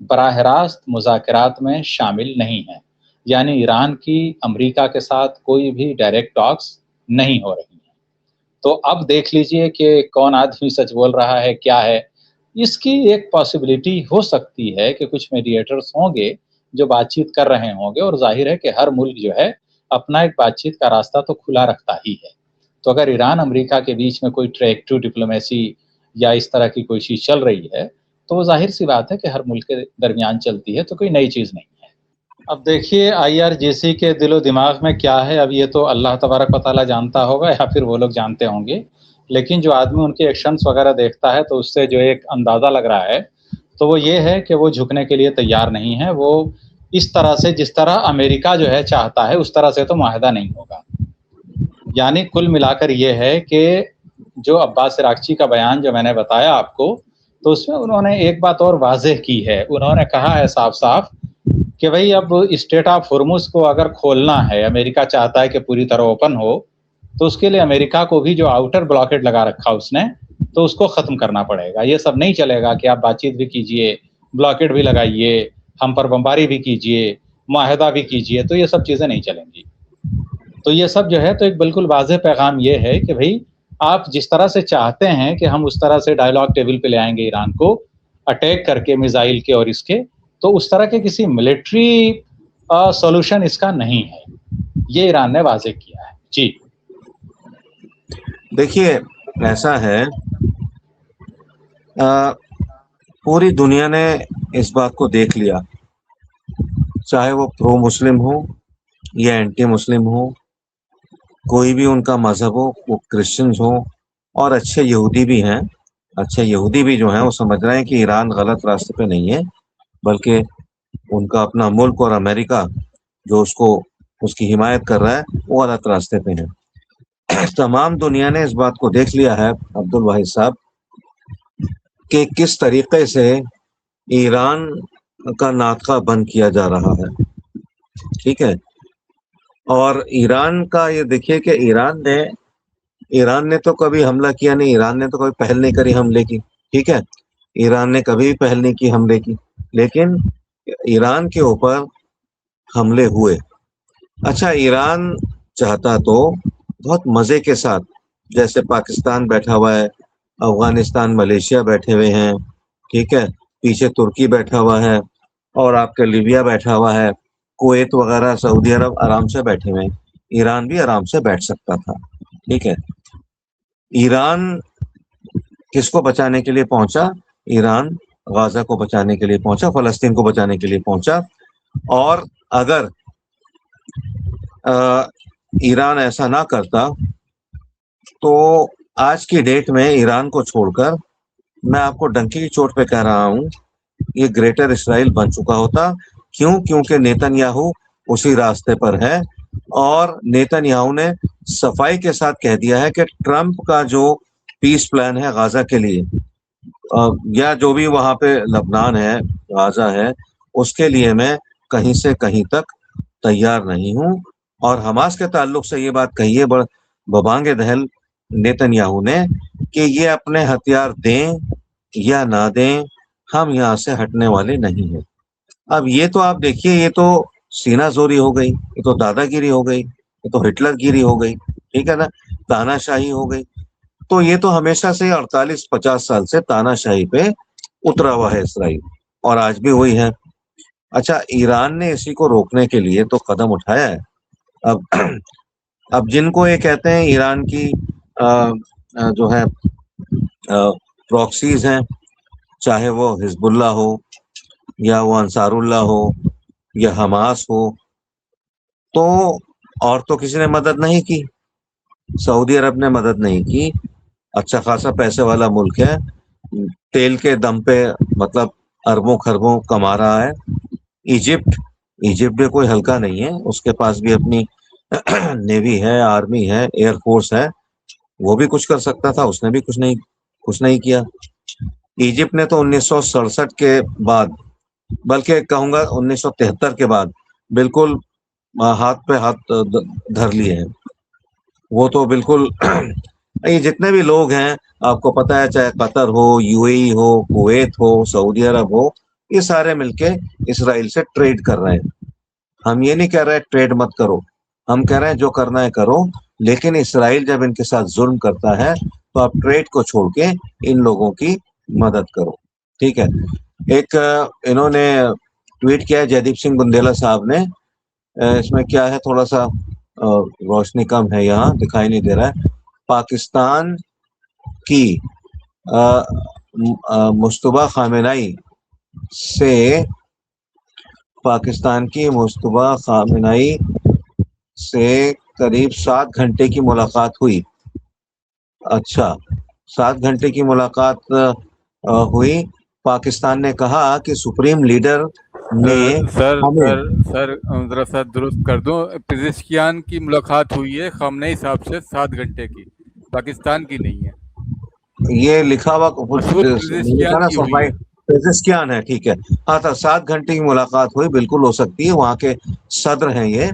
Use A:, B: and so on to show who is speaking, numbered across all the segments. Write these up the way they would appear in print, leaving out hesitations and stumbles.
A: براہ راست مذاکرات میں شامل نہیں ہیں، یعنی ایران کی امریکہ کے ساتھ کوئی بھی ڈائریکٹ ٹاکس نہیں ہو رہی ہیں۔ تو اب دیکھ لیجئے کہ کون آدمی سچ بول رہا ہے کیا ہے۔ اس کی ایک پاسبلٹی ہو سکتی ہے کہ کچھ میڈیٹرز ہوں گے جو بات چیت کر رہے ہوں گے، اور ظاہر ہے کہ ہر ملک جو ہے اپنا ایک بات چیت کا راستہ تو کھلا رکھتا ہی ہے۔ تو اگر ایران امریکہ کے بیچ میں کوئی ٹریک ٹو ڈپلومیسی یا اس طرح کی کوئی چیز چل رہی ہے تو وہ ظاہر سی بات ہے کہ ہر ملک کے درمیان چلتی ہے، تو کوئی نئی چیز نہیں ہے۔ اب دیکھیے آئی آر جی سی کے دل و دماغ میں کیا ہے، اب یہ تو اللہ تبارک و تعالیٰ جانتا ہوگا یا پھر وہ لوگ جانتے ہوں گے، لیکن جو آدمی ان کے ایکشنز وغیرہ دیکھتا ہے تو اس سے جو ایک اندازہ لگ رہا ہے تو وہ یہ ہے کہ وہ جھکنے کے لیے تیار نہیں ہے۔ وہ اس طرح سے جس طرح امریکہ جو ہے چاہتا ہے اس طرح سے تو معاہدہ نہیں ہوگا۔ یعنی کل ملا کر یہ ہے کہ جو عباس عراقچی کا بیان جو میں نے بتایا آپ کو، تو اس میں انہوں نے ایک بات اور واضح کی ہے، انہوں نے کہا ہے صاف صاف کہ بھئی اب اسٹریٹ آف ہرمز کو اگر کھولنا ہے، امریکہ چاہتا ہے کہ پوری طرح اوپن ہو، تو اس کے لیے امریکہ کو بھی جو آؤٹر بلاکیڈ لگا رکھا اس نے تو اس کو ختم کرنا پڑے گا۔ یہ سب نہیں چلے گا کہ آپ بات چیت بھی کیجئے، بلاکیڈ بھی لگائیے، ہم پر بمباری بھی کیجئے، معاہدہ بھی کیجئے، تو یہ سب چیزیں نہیں چلیں گی۔ تو یہ سب جو ہے تو ایک بالکل واضح پیغام یہ ہے کہ بھئی آپ جس طرح سے چاہتے ہیں کہ ہم اس طرح سے ڈائیلاگ ٹیبل پہ لے آئیں گے ایران کو اٹیک کر کے میزائل کے اور اس کے، تو اس طرح کے کسی ملٹری سولوشن اس کا نہیں ہے، یہ ایران نے واضح کیا ہے۔ جی
B: دیکھیے ایسا ہے، پوری دنیا نے اس بات کو دیکھ لیا، چاہے وہ پرو مسلم ہو یا اینٹی مسلم ہو، کوئی بھی ان کا مذہب ہو، وہ کرسچنز ہوں، اور اچھے یہودی بھی ہیں، اچھے یہودی بھی جو ہیں وہ سمجھ رہے ہیں کہ ایران غلط راستے پہ نہیں ہے، بلکہ ان کا اپنا ملک اور امریکہ جو اس کی حمایت کر رہا ہے وہ غلط راستے پہ ہے۔ تمام دنیا نے اس بات کو دیکھ لیا ہے عبد الواحد صاحب کہ کس طریقے سے ایران کا ناطقہ بند کیا جا رہا ہے، ٹھیک ہے۔ اور ایران کا یہ دیکھیے کہ ایران نے تو کبھی حملہ کیا نہیں، ایران نے تو کبھی پہل نہیں کری حملے کی، ٹھیک ہے، ایران نے کبھی پہل نہیں کی حملے کی، لیکن ایران کے اوپر حملے ہوئے۔ اچھا، ایران چاہتا تو بہت مزے کے ساتھ، جیسے پاکستان بیٹھا ہوا ہے، افغانستان ملیشیا بیٹھے ہوئے ہیں، ٹھیک ہے، پیچھے ترکی بیٹھا ہوا ہے، اور آپ کا لیبیا بیٹھا ہوا ہے، کویت وغیرہ سعودی عرب آرام سے بیٹھے ہوئے ہیں، ایران بھی آرام سے بیٹھ سکتا تھا، ٹھیک ہے۔ ایران کس کو بچانے کے لیے پہنچا؟ ایران غزہ کو بچانے کے لیے پہنچا، فلسطین کو بچانے کے لیے پہنچا، اور اگر ایران ایسا نہ کرتا تو آج کی ڈیٹ میں ایران کو چھوڑ کر، میں آپ کو ڈنکی کی چوٹ پہ کہہ رہا ہوں، یہ گریٹر اسرائیل بن چکا ہوتا۔ کیوں؟ کیونکہ نیتن یاہو اسی راستے پر ہے، اور نیتن یاہو نے صفائی کے ساتھ کہہ دیا ہے کہ ٹرمپ کا جو پیس پلان ہے غزہ کے لیے، یا جو بھی وہاں پہ لبنان ہے، غزہ ہے، اس کے لیے میں کہیں سے کہیں تک تیار نہیں ہوں۔ اور حماس کے تعلق سے یہ بات کہی ہے ببانگ دہل نیتن یاہو نے کہ یہ اپنے ہتھیار دیں یا نہ دیں، ہم یہاں سے ہٹنے والے نہیں ہیں۔ اب یہ تو آپ دیکھیے، یہ تو سینہ زوری ہو گئی، یہ تو دادا گیری ہو گئی، یہ تو ہٹلر گیری ہو گئی، ٹھیک ہے نا، تانا شاہی ہو گئی۔ تو یہ تو ہمیشہ سے 48-50 سال سے تانا شاہی پہ اترا ہوا ہے اسرائیل، اور آج بھی وہی ہے۔ اچھا، ایران نے اسی کو روکنے کے لیے تو قدم اٹھایا ہے۔ اب جن کو یہ کہتے ہیں ایران کی جو ہے پراکسیز ہیں، چاہے وہ حزب اللہ ہو یا وہ انصار اللہ ہو یا حماس ہو، تو اور تو کسی نے مدد نہیں کی، سعودی عرب نے مدد نہیں کی، اچھا خاصا پیسے والا ملک ہے، تیل کے دم پہ مطلب اربوں خربوں کما رہا ہے۔ ایجپٹ بھی کوئی ہلکا نہیں ہے، اس کے پاس بھی اپنی نیوی ہے، آرمی ہے، ایئر فورس ہے، وہ بھی کچھ کر سکتا تھا، اس نے بھی کچھ نہیں کیا۔ ایجپٹ نے تو 1967 کے بعد، بلکہ کہوں گا 1973 کے بعد، بالکل ہاتھ پہ ہاتھ دھر لیے ہیں، وہ تو بالکل یہ جتنے بھی لوگ ہیں آپ کو پتہ ہے، چاہے قطر ہو، you a E who, Kuwait ہو، سعودی عرب ہو، یہ سارے مل کے اسرائیل سے ٹریڈ کر رہے ہیں. ہم یہ نہیں کہہ رہے ٹریڈ مت کرو، ہم کہہ رہے ہیں جو کرنا ہے کرو، لیکن اسرائیل جب ان کے ساتھ ظلم کرتا ہے تو آپ ٹریڈ کو چھوڑ کے ان لوگوں کی مدد کرو. ٹھیک ہے. ایک انہوں نے ٹویٹ کیا جیدیپ سنگھ بندیلا صاحب نے، اس میں کیا ہے، تھوڑا سا روشنی کم ہے، یہاں دکھائی نہیں دے رہا ہے. پاکستان کی مشتبہ خامنائی سے، پاکستان کی مشتبہ خامنائی سے قریب 7 گھنٹے کی ملاقات ہوئی. اچھا، 7 گھنٹے کی ملاقات ہوئی. پاکستان نے کہا کہ سپریم لیڈر نے
C: سر
B: ہمیں،
C: سر ذرا سا درست کر دوں، پزشکیان کی ملاقات ہوئی ہے خامنئی صاحب سے 7 گھنٹے کی، پاکستان کی نہیں ہے.
B: یہ لکھا ہوا
C: مسعود
B: لکھا
C: پزشکیان
B: نا
C: کی ہوئی
B: صفائی
C: ہے.
B: پزشکیان ہے. ٹھیک ہے، ہاں تھا 7 گھنٹے کی ملاقات ہوئی، بالکل ہو سکتی ہے، وہاں کے صدر ہیں یہ.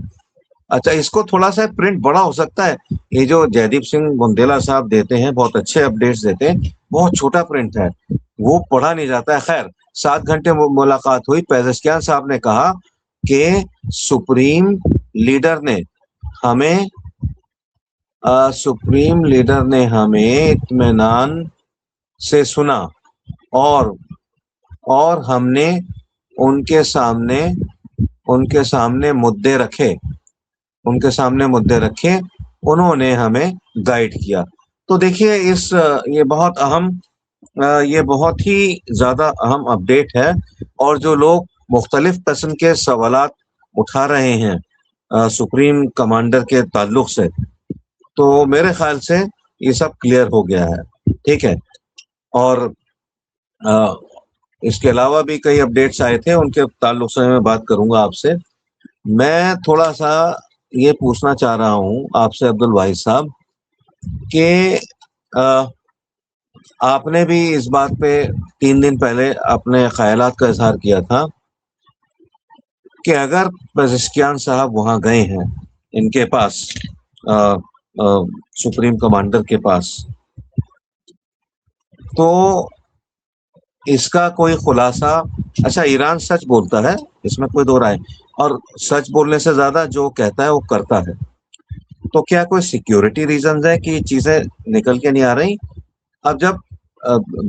B: اچھا، اس کو تھوڑا سا پرنٹ بڑا ہو سکتا ہے. یہ جو جیدیپ سنگھ بندیلا صاحب دیتے ہیں بہت اچھے اپڈیٹس دیتے ہیں، بہت چھوٹا پرنٹ ہے، وہ پڑھا نہیں جاتا ہے. خیر، 7 گھنٹے ملاقات ہوئی. پیزشکیان صاحب نے کہا کہ سپریم لیڈر نے ہمیں اطمینان سے سنا اور ہم نے ان کے سامنے مدعے رکھے، انہوں نے ہمیں گائیڈ کیا. تو دیکھیے یہ بہت ہی زیادہ اہم اپڈیٹ ہے. اور جو لوگ مختلف قسم کے سوالات اٹھا رہے ہیں سپریم کمانڈر کے تعلق سے، تو میرے خیال سے یہ سب کلیئر ہو گیا ہے. ٹھیک ہے. اور اس کے علاوہ بھی کئی اپڈیٹس آئے تھے، ان کے تعلق سے میں بات کروں گا آپ سے. میں تھوڑا سا یہ پوچھنا چاہ رہا ہوں آپ سے عبد الواحد صاحب کہ آپ نے بھی اس بات پہ 3 دن پہلے اپنے خیالات کا اظہار کیا تھا کہ اگر پزشکیان صاحب وہاں گئے ہیں ان کے پاس سپریم کمانڈر کے پاس، تو اس کا کوئی خلاصہ، اچھا ایران سچ بولتا ہے، اس میں کوئی دو رائے، اور سچ بولنے سے زیادہ جو کہتا ہے وہ کرتا ہے. تو کیا کوئی سیکیورٹی ریزنز ہے کہ یہ چیزیں نکل کے نہیں آ رہی؟ اب جب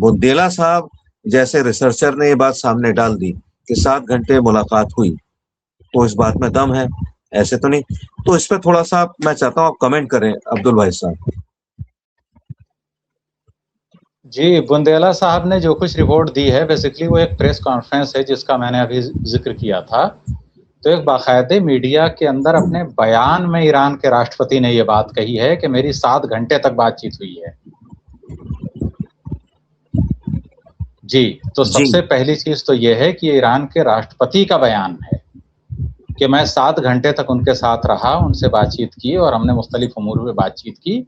B: بندیلا صاحب جیسے ریسرچر نے یہ بات سامنے ڈال دی کہ 7 گھنٹے ملاقات ہوئی، تو اس بات میں دم ہے، ایسے تو نہیں. تو اس پہ تھوڑا سا میں چاہتا ہوں آپ کمنٹ کریں عبد الواحد صاحب.
A: جی، بندیلا صاحب نے جو کچھ رپورٹ دی ہے بیسیکلی وہ ایک پریس کانفرنس ہے جس کا میں نے ابھی ذکر کیا تھا. تو ایک باقاعدہ میڈیا کے اندر اپنے بیان میں ایران کے راشٹرپتی نے یہ بات کہی ہے کہ میری 7 گھنٹے تک بات چیت ہوئی ہے. جی، تو
B: جی
A: سب سے پہلی چیز تو یہ ہے کہ ایران کے راشٹرپتی کا بیان ہے کہ میں 7 گھنٹے تک ان کے ساتھ رہا، ان سے بات چیت کی اور ہم نے مختلف امور پہ بات چیت کی.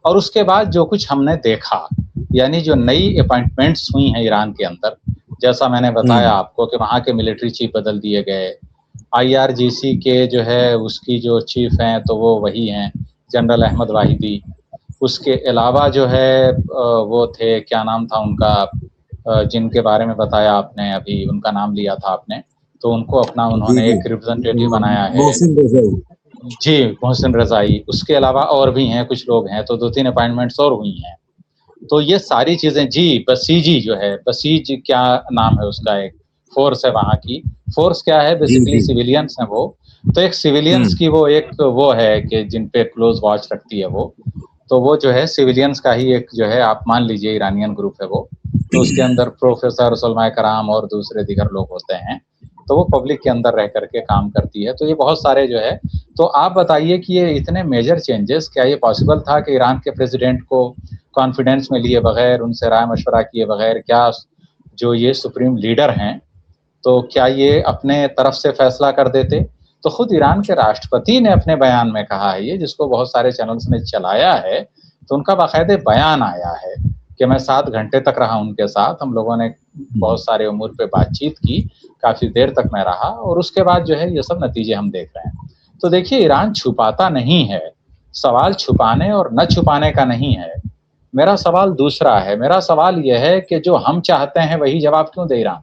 A: اور اس کے بعد جو کچھ ہم نے دیکھا، یعنی جو نئی اپائنٹمنٹس ہوئی ہیں ایران کے اندر، جیسا میں نے بتایا آپ کو کہ وہاں کے ملٹری چیف بدل دیے گئے، IRGC کے جو ہے اس کی جو چیف ہیں تو وہ وہی ہیں جنرل احمد واحدی. اس کے علاوہ جو ہے وہ تھے، کیا نام تھا ان کا، جن کے بارے میں بتایا آپ نے ابھی، ان کا نام لیا تھا آپ نے، تو ان کو اپنا انہوں
B: جی
A: نے
B: جی
A: ایک ریپرزنٹیٹیو بنایا ہے.
B: محسن رضائی.
A: جی، محسن رضائی. اس کے علاوہ اور بھی ہیں کچھ لوگ ہیں، تو 2-3 اپائنٹمنٹس اور ہوئی ہیں. تو یہ ساری چیزیں، جی بسیجی جو ہے، بسیج کیا نام ہے اس کا، ایک فورس ہے وہاں کی. فورس کیا ہے،
B: جی
A: بیسیکلی
B: جی
A: سویلینس ہیں وہ. تو ایک سویلینس کی وہ ایک وہ ہے کہ جن پہ کلوز واچ رکھتی ہے وہ. تو وہ جو ہے سویلینس کا ہی ایک جو ہے، آپ مان لیجئے ایرانین گروپ ہے وہ. تو اس کے اندر پروفیسر، علماء کرام اور دوسرے دیگر لوگ ہوتے ہیں. تو وہ پبلک کے اندر رہ کر کے کام کرتی ہے. تو یہ بہت سارے جو ہے. تو آپ بتائیے کہ یہ اتنے میجر چینجز، کیا یہ پاسبل تھا کہ ایران کے پریزیڈنٹ کو کانفیڈنس میں لیے بغیر، ان سے رائے مشورہ کیے بغیر، کیا جو یہ سپریم لیڈر ہیں تو کیا یہ اپنے طرف سے فیصلہ کر دیتے؟ تو خود ایران کے راشٹرپتی نے اپنے بیان میں کہا ہے، یہ جس کو بہت سارے چینلز نے چلایا ہے، تو ان کا باقاعدہ بیان آیا ہے کہ میں 7 گھنٹے تک رہا ان کے ساتھ، ہم لوگوں نے بہت سارے امور پہ بات چیت کی، کافی دیر تک میں رہا، اور اس کے بعد جو ہے یہ سب نتیجے ہم دیکھ رہے ہیں. تو دیکھیے، ایران چھپاتا نہیں ہے. سوال چھپانے اور نہ چھپانے کا نہیں ہے. میرا سوال دوسرا ہے. میرا سوال یہ ہے کہ جو ہم چاہتے ہیں وہی جواب کیوں دے ایران؟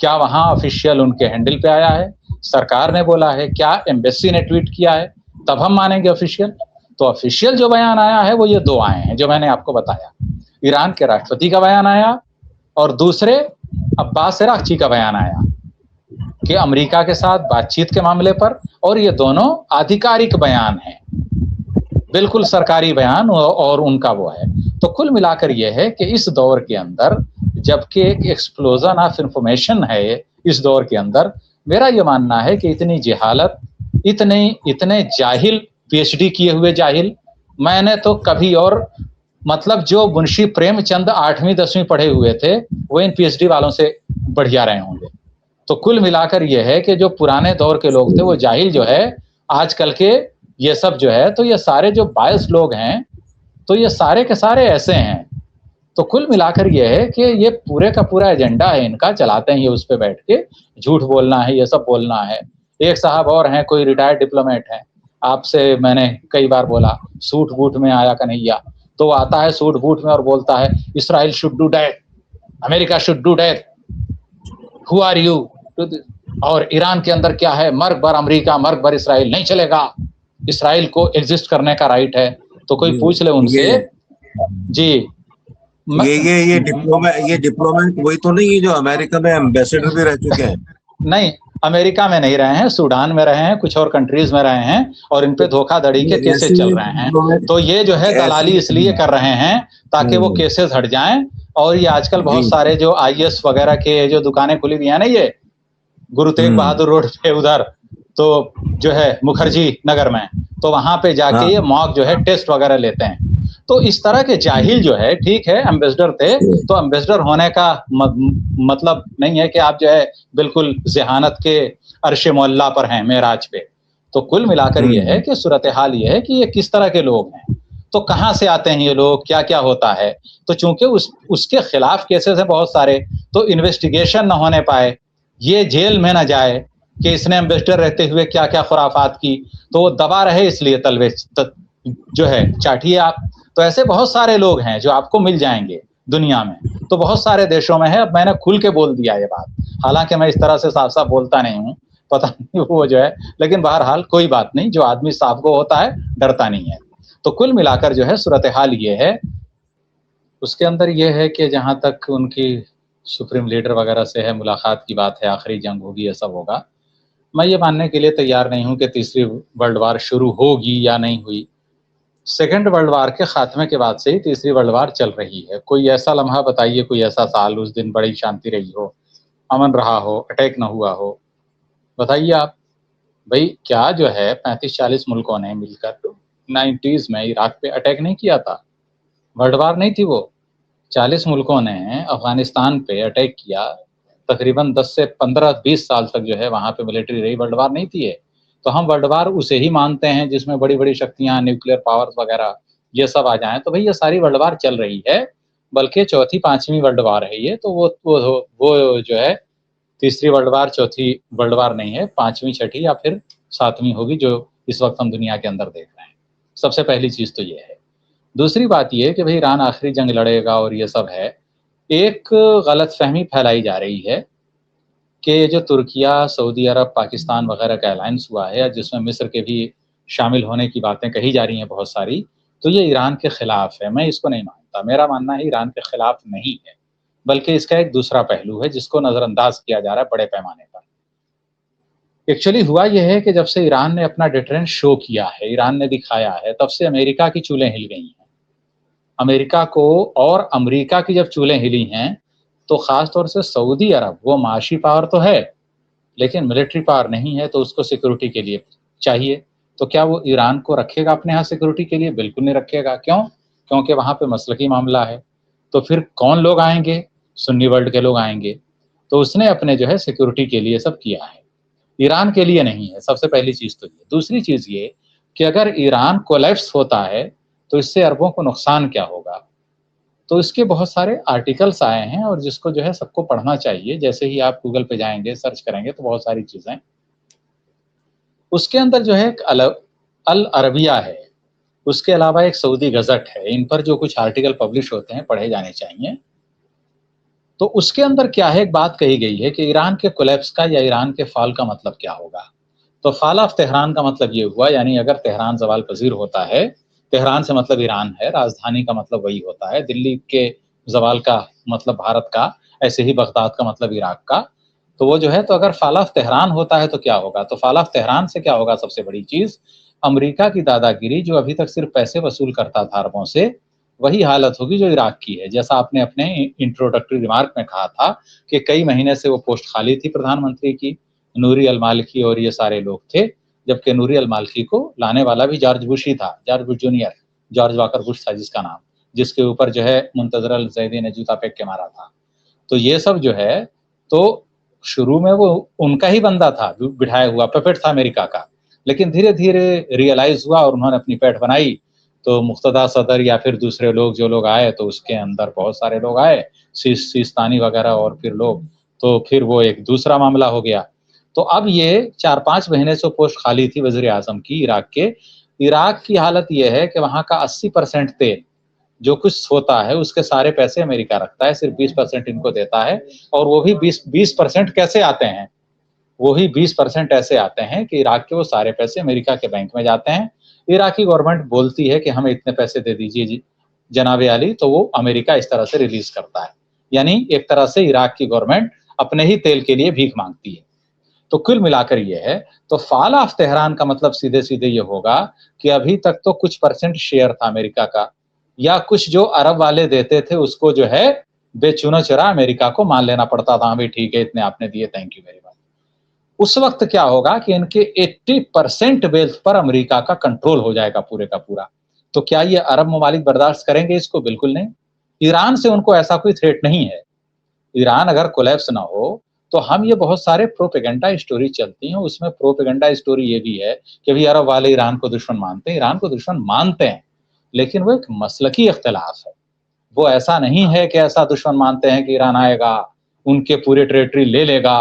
A: کیا وہاں آفیشیل ان کے ہینڈل پہ آیا ہے, سرکار نے بولا ہے, کیا ایمبیسی نے ٹویٹ کیا ہے, تب ہم مانیں گے آفیشیل. تو آفیشیل جو بیان آیا ہے وہ یہ دو آئے ہیں جو میں نے آپ کو بتایا. ایران کے راشٹرپتی کا بیان آیا اور دوسرے عباس اراغچی کا بیان آیا کہ امریکہ کے ساتھ بات چیت کے معاملے پر, اور یہ دونوں آدھیکارک بیان ہیں, بالکل سرکاری بیان اور ان کا وہ ہے. تو کل ملا کر یہ ہے کہ اس دور کے اندر جبکہ ایک ایکسپلوژن آف انفارمیشن ہے اس دور کے اندر, میرا یہ ماننا ہے کہ اتنی جہالت, اتنے جاہل, پی ایچ ڈی کیے ہوئے جاہل میں نے تو کبھی, اور مطلب جو منشی پریم چند 8ویں 10ویں پڑھے ہوئے تھے وہ ان پی ایچ ڈی والوں سے بڑھیا رہے ہوں گے. تو کل ملا کر یہ ہے کہ جو پرانے دور کے لوگ تھے وہ جاہل جو ہے, آج کل کے یہ سب جو ہے, تو یہ سارے جو بائس لوگ ہیں تو یہ سارے کے سارے ایسے ہیں. تو کل ملا کر یہ ہے کہ یہ پورے کا پورا ایجنڈا ہے ان کا, چلاتے ہیں یہ اس پہ بیٹھ کے جھوٹ بولنا ہے, یہ سب بولنا ہے. ایک صاحب اور ہیں, کوئی ریٹائرڈ ڈپلومیٹ ہیں, آپ سے میں نے کئی بار بولا سوٹ بوٹ میں آیا کنہیا, تو وہ آتا ہے سوٹ بوٹ میں اور بولتا ہے Israel should do death, America should do death, who are you, اور ایران کے اندر کیا ہے, مرگ بر امریکہ مرگ بر اسرائیل, نہیں چلے گا, اسرائیل کو ایگزسٹ کرنے کا رائٹ ہے. تو کوئی پوچھ لے ان سے, جی
B: یہ ڈپلومیٹ وہی تو نہیں جو امریکہ میں ایمبیسڈر بھی رہ چکے ہیں؟
A: نہیں, امریکہ میں نہیں رہے ہیں, سوڈان میں رہے ہیں, کچھ اور کنٹریز میں رہے ہیں, اور ان پہ دھوکہ دھڑی کے کیسز چل رہے ہیں. تو یہ جو ہے دلالی اس لیے کر رہے ہیں تاکہ وہ کیسز ہٹ جائیں. اور یہ آج کل بہت سارے جو آئی ایس وغیرہ کے جو دکانیں کھلی ہوئی ہیں نا, یہ گرو تیگ بہادر روڈ پہ ادھر تو جو ہے مکھرجی نگر میں, تو وہاں پہ جا کے یہ موک جو ہے ٹیسٹ وغیرہ لیتے ہیں. تو اس طرح کے جاہل جو ہے, ٹھیک ہے ایمبیسڈر تھے, تو ایمبیسڈر ہونے کا مطلب نہیں ہے کہ آپ جو ہے بالکل ذہانت کے عرش معلیٰ پر ہیں, معراج پہ. تو کل ملا کر یہ ہے کہ صورتحال یہ ہے کہ یہ کس طرح کے لوگ ہیں, تو کہاں سے آتے ہیں یہ لوگ, کیا کیا ہوتا ہے. تو چونکہ اس کے خلاف کیسز ہیں بہت سارے, تو انویسٹیگیشن نہ ہونے پائے, یہ جیل میں نہ جائے کہ اس نے ایمبیسڈر رہتے ہوئے کیا کیا خرافات کی, تو وہ دبا رہے, اس لیے تلوے جو ہے چاٹیے آپ. تو ایسے بہت سارے لوگ ہیں جو آپ کو مل جائیں گے دنیا میں, تو بہت سارے دیشوں میں ہے. اب میں نے کھل کے بول دیا یہ بات, حالانکہ میں اس طرح سے صاف صاف بولتا نہیں ہوں, پتہ نہیں وہ جو ہے, لیکن بہرحال کوئی بات نہیں, جو آدمی صاحب کو ہوتا ہے ڈرتا نہیں ہے. تو کل ملا کر جو ہے صورتحال یہ ہے. اس کے اندر یہ ہے کہ جہاں تک ان کی سپریم لیڈر وغیرہ سے ہے ملاقات کی بات ہے, آخری جنگ ہوگی, یہ سب ہوگا, میں یہ ماننے کے لیے تیار نہیں ہوں کہ تیسری ورلڈ وار شروع ہوگی یا نہیں ہوئی. سیکنڈ ورلڈ وار کے خاتمے کے بعد سے ہی تیسری ورلڈ وار چل رہی ہے. کوئی ایسا لمحہ بتائیے, کوئی ایسا سال اس دن بڑی شانتی رہی ہو, امن رہا ہو, اٹیک نہ ہوا ہو, بتائیے آپ. بھائی کیا جو ہے 35-40 ملکوں نے مل کر 90s میں عراق پہ اٹیک نہیں کیا تھا, ورلڈ وار نہیں تھی وہ. 40 ملکوں نے افغانستان پہ اٹیک کیا, تقریباً 10 سے 15-20 سال تک جو ہے وہاں پہ ملٹری رہی, ورلڈ وار نہیں تھی ہے. تو ہم ورلڈ وار اسے ہی مانتے ہیں جس میں بڑی بڑی شکتیاں, نیوکلیر پاورز وغیرہ یہ سب آ جائیں. تو بھئی یہ ساری ورلڈ وار چل رہی ہے, بلکہ چوتھی 5ویں ورلڈ وار ہے یہ. تو وہ جو ہے تیسری ورلڈ وار, چوتھی ورلڈ وار نہیں ہے, 5ویں 6ٹھی یا پھر 7ویں ہوگی جو اس وقت ہم دنیا کے اندر دیکھ رہے ہیں. سب سے پہلی چیز تو یہ ہے. دوسری بات یہ کہ بھئی ایران آخری جنگ لڑے گا اور یہ سب ہے. ایک غلط فہمی پھیلائی جا رہی ہے کہ جو ترکیہ, سعودی عرب, پاکستان وغیرہ کا الائنس ہوا ہے, جس میں مصر کے بھی شامل ہونے کی باتیں کہی جا رہی ہیں بہت ساری, تو یہ ایران کے خلاف ہے. میں اس کو نہیں مانتا. میرا ماننا ہے ایران کے خلاف نہیں ہے, بلکہ اس کا ایک دوسرا پہلو ہے جس کو نظر انداز کیا جا رہا ہے بڑے پیمانے پر. ایکچولی ہوا یہ ہے کہ جب سے ایران نے اپنا ڈیٹرنس شو کیا ہے, ایران نے دکھایا ہے, تب سے امریکہ کی چولیں ہل گئی ہیں. امریکہ کو, اور امریکہ کی جب چولیں ہلی ہیں تو خاص طور سے سعودی عرب, وہ معاشی پاور تو ہے لیکن ملٹری پاور نہیں ہے, تو اس کو سیکورٹی کے لیے چاہیے. تو کیا وہ ایران کو رکھے گا اپنے ہاں سیکورٹی کے لیے؟ بالکل نہیں رکھے گا. کیوں؟ کیونکہ وہاں پہ مسلکی معاملہ ہے. تو پھر کون لوگ آئیں گے؟ سنی ورلڈ کے لوگ آئیں گے. تو اس نے اپنے جو ہے سیکورٹی کے لیے سب کیا ہے, ایران کے لیے نہیں ہے. سب سے پہلی چیز تو یہ. دوسری چیز یہ کہ اگر ایران کولیپس ہوتا ہے تو اس سے عربوں کو نقصان کیا ہوگا. تو اس کے بہت سارے آرٹیکلس آئے ہیں, اور جس کو جو ہے سب کو پڑھنا چاہیے. جیسے ہی آپ گوگل پہ جائیں گے, سرچ کریں گے, تو بہت ساری چیزیں اس کے اندر جو ہے ایک العربیہ ہے, اس کے علاوہ ایک سعودی گزٹ ہے. ان پر جو کچھ آرٹیکل پبلش ہوتے ہیں پڑھے جانے چاہیے. تو اس کے اندر کیا ہے، ایک بات کہی گئی ہے کہ ایران کے کولیپس کا یا ایران کے فال کا مطلب کیا ہوگا. تو فال آف تہران کا مطلب یہ ہوا، یعنی اگر تہران زوال پذیر ہوتا ہے، تہران سے مطلب ایران ہے، راجدھانی کا مطلب وہی ہوتا ہے، دلی کے زوال کا مطلب بھارت کا، ایسے ہی بغداد کا مطلب عراق کا. تو وہ جو ہے، تو اگر فال آف تہران ہوتا ہے تو کیا ہوگا؟ تو فال آف تہران سے کیا ہوگا؟ سب سے بڑی چیز، امریکہ کی دادا گیری جو ابھی تک صرف پیسے وصول کرتا تھا عربوں سے، وہی حالت ہوگی جو عراق کی ہے. جیسا آپ نے اپنے انٹروڈکٹری ریمارک میں کہا تھا کہ کئی مہینے سے وہ پوسٹ خالی تھی پردھان منتری کی، نوری المالکی اور یہ سارے لوگ تھے، جبکہ نوری المالکی کو لانے والا بھی جارج بش ہی تھا، George Bush junior, George Walker Bush تھا جس کا نام، جس کے اوپر جو ہے منتظر الزیدی نے جوتا پھینک کے مارا تھا. تو یہ سب جو ہے، تو شروع میں وہ ان کا ہی بندہ تھا، بٹھایا ہوا پپٹ تھا امریکہ کا، لیکن دھیرے دھیرے ریئلائز ہوا اور انہوں نے اپنی پیٹھ بنائی. تو مقتدیٰ صدر یا پھر دوسرے لوگ جو لوگ آئے، تو اس کے اندر بہت سارے لوگ آئے، سیستانی وغیرہ اور پھر لوگ، تو پھر وہ ایک دوسرا معاملہ ہو گیا. تو اب یہ 4-5 مہینے سے پوسٹ خالی تھی وزیر اعظم کی عراق کے. عراق کی حالت یہ ہے کہ وہاں کا 80% تیل جو کچھ ہوتا ہے اس کے سارے پیسے امریکہ رکھتا ہے، صرف 20% ان کو دیتا ہے. اور وہ بھی 20% کیسے آتے ہیں؟ وہی 20% ایسے آتے ہیں کہ عراق کے وہ سارے پیسے امریکہ کے بینک میں جاتے ہیں. عراقی گورنمنٹ بولتی ہے کہ ہمیں اتنے پیسے دے دیجیے جی جناب عالی، تو وہ امریکہ اس طرح سے ریلیز کرتا ہے. یعنی ایک طرح سے عراق کی گورنمنٹ اپنے ہی تیل کے لیے بھیک مانگتی ہے. تو کل ملا کر یہ ہے، تو فال آف تہران کا مطلب سیدھے سیدھے یہ ہوگا کہ ابھی تک تو کچھ % شیئر تھا امریکہ کا، یا کچھ جو عرب والے دیتے تھے اس کو جو ہے بے چونو چرا امریکہ کو مان لینا پڑتا تھا. بھی ٹھیک ہے، اتنے آپ نے دیے، تھینک یو ویری مچ. اس وقت کیا ہوگا کہ ان کے 80% ویلتھ پر امریکہ کا کنٹرول ہو جائے گا پورے کا پورا. تو کیا یہ عرب ممالک برداشت کریں گے اس کو؟ بالکل نہیں. ایران سے ان کو ایسا کوئی تھریٹ نہیں ہے. ایران اگر کولیپس نہ ہو تو ہم یہ بہت سارے پروپیگنڈا اسٹوری چلتی ہیں، اس میں پروپیگنڈا اسٹوری یہ بھی ہے کہ بھی عرب والے ایران کو دشمن مانتے ہیں. ایران کو دشمن مانتے ہیں، لیکن وہ ایک مسلکی اختلاف ہے. وہ ایسا نہیں ہے کہ ایسا دشمن مانتے ہیں کہ ایران آئے گا، ان کے پورے ٹریٹری لے لے گا،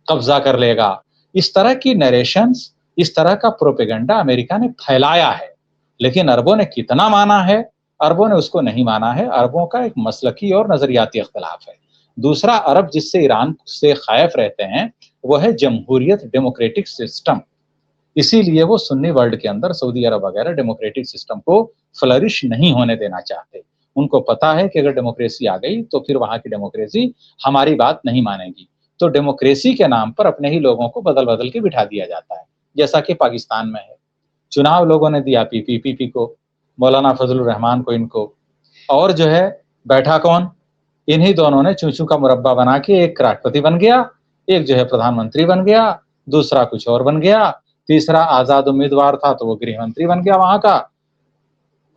A: قبضہ کر لے گا. اس طرح کی نیریشنز، اس طرح کا پروپیگنڈا امریکہ نے پھیلایا ہے، لیکن عربوں نے کتنا مانا ہے؟ عربوں نے اس کو نہیں مانا ہے. عربوں کا ایک مسلکی اور نظریاتی اختلاف ہے. دوسرا، عرب جس سے ایران سے خائف رہتے ہیں وہ ہے جمہوریت، ڈیموکریٹک سسٹم. اسی لیے وہ سنی ورلڈ کے اندر سعودی عرب وغیرہ ڈیموکریٹک سسٹم کو فلرش نہیں ہونے دینا چاہتے. ان کو پتا ہے کہ اگر ڈیموکریسی آ گئی تو پھر وہاں کی ڈیموکریسی ہماری بات نہیں مانے گی. تو ڈیموکریسی کے نام پر اپنے ہی لوگوں کو بدل بدل کے بٹھا دیا جاتا ہے، جیسا کہ پاکستان میں ہے. چناؤ لوگوں نے دیا پی پی کو، مولانا فضل الرحمان کو، ان کو، اور جو ہے بیٹھا کون؟ انہی دونوں نے چونچو کا مربع بنا کے ایک راشٹرپتی بن گیا، ایک جو ہے پردھان منتری بن گیا، دوسرا کچھ اور بن گیا، تیسرا آزاد امیدوار تھا تو وہ گرہ منتری بن گیا وہاں کا.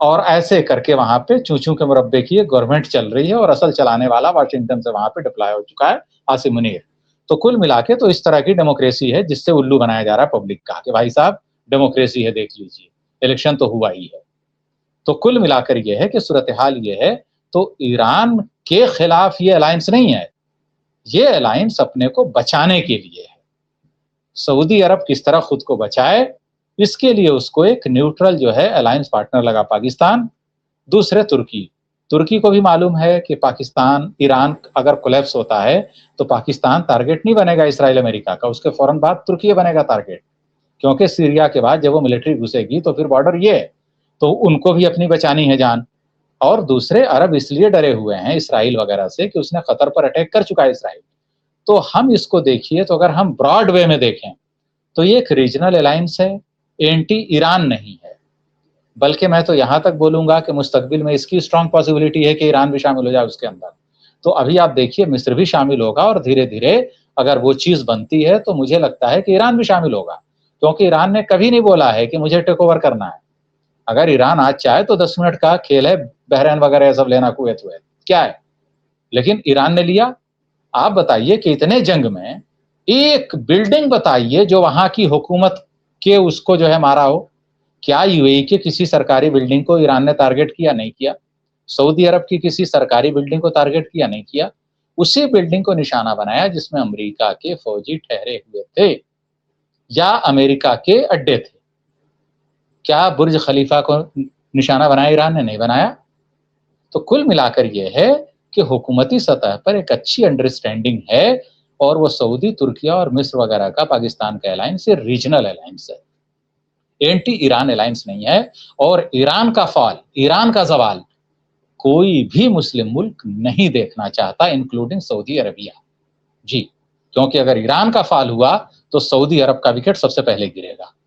A: اور ایسے کر کے وہاں پہ چونچو کے مربع کی ایک گورنمنٹ چل رہی ہے، اور اصل چلانے والا واشنگٹن سے وہاں پہ ڈپلائے ہو چکا ہے عاصم منیر. تو کل ملا کے تو اس طرح کی ڈیموکریسی ہے جس سے الو بنایا جا رہا ہے پبلک کا کہ بھائی صاحب ڈیموکریسی ہے، دیکھ لیجیے الیکشن تو ہوا ہی ہے. تو کل ملا کر یہ ہے کہ صورتحال یہ ہے. تو ایران کے خلاف یہ الائنس نہیں ہے، یہ الائنس اپنے کو بچانے کے لیے ہے. سعودی عرب کس طرح خود کو بچائے، اس کے لیے اس کو ایک نیوٹرل جو ہے الائنس پارٹنر لگا پاکستان. دوسرے ترکی کو بھی معلوم ہے کہ پاکستان، ایران اگر کولیپس ہوتا ہے تو پاکستان ٹارگٹ نہیں بنے گا اسرائیل امریکہ کا، اس کے فوراً بعد ترکی بنے گا ٹارگٹ، کیونکہ سیریا کے بعد جب وہ ملٹری گھسے گی تو پھر بارڈر یہ ہے، تو ان کو بھی اپنی بچانی ہے جان. اور دوسرے عرب اس لیے ڈرے ہوئے ہیں اسرائیل وغیرہ سے کہ اس نے قطر پر اٹیک کر چکا ہے اسرائیل. تو ہم اس کو دیکھیے، تو اگر ہم براڈ وے میں دیکھیں تو یہ ایک ریجنل الائنس ہے، اینٹی ایران نہیں ہے. بلکہ میں تو یہاں تک بولوں گا کہ مستقبل میں اس کی اسٹرانگ پاسبلٹی ہے کہ ایران بھی شامل ہو جائے اس کے اندر. تو ابھی آپ دیکھیے مصر بھی شامل ہوگا، اور دھیرے دھیرے اگر وہ چیز بنتی ہے تو مجھے لگتا ہے کہ ایران بھی شامل ہوگا، کیونکہ ایران نے کبھی نہیں بولا ہے کہ مجھے ٹیک اوور کرنا ہے. اگر ایران آج چاہے تو 10 منٹ کا کھیل ہے، بحرین وغیرہ سب لینا، کویت کیا ہے، لیکن ایران نے لیا. آپ بتائیے کہ اتنے جنگ میں ایک بلڈنگ بتائیے جو وہاں کی حکومت کے اس کو جو ہے مارا ہو. کیا یو اے ای کے کسی سرکاری بلڈنگ کو ایران نے ٹارگٹ کیا؟ نہیں کیا. سعودی عرب کی کسی سرکاری بلڈنگ کو ٹارگٹ کیا؟ نہیں کیا. اسی بلڈنگ کو نشانہ بنایا جس میں امریکہ کے فوجی ٹھہرے ہوئے تھے یا امریکہ کے اڈے تھے. کیا برج خلیفہ کو نشانہ بنایا ایران نے؟ نہیں بنایا. تو کل ملا کر یہ ہے کہ حکومتی سطح پر ایک اچھی انڈرسٹینڈنگ ہے اور وہ سعودی، ترکیہ اور مصر وغیرہ کا پاکستان کا الائنس ریجنل الائنس ہے، اینٹی ایران الائنس نہیں ہے. اور ایران کا فال، ایران کا زوال کوئی بھی مسلم ملک نہیں دیکھنا چاہتا انکلوڈنگ سعودی عربیہ. جی، کیونکہ اگر ایران کا فال ہوا تو سعودی عرب کا وکٹ سب سے پہلے گرے گا.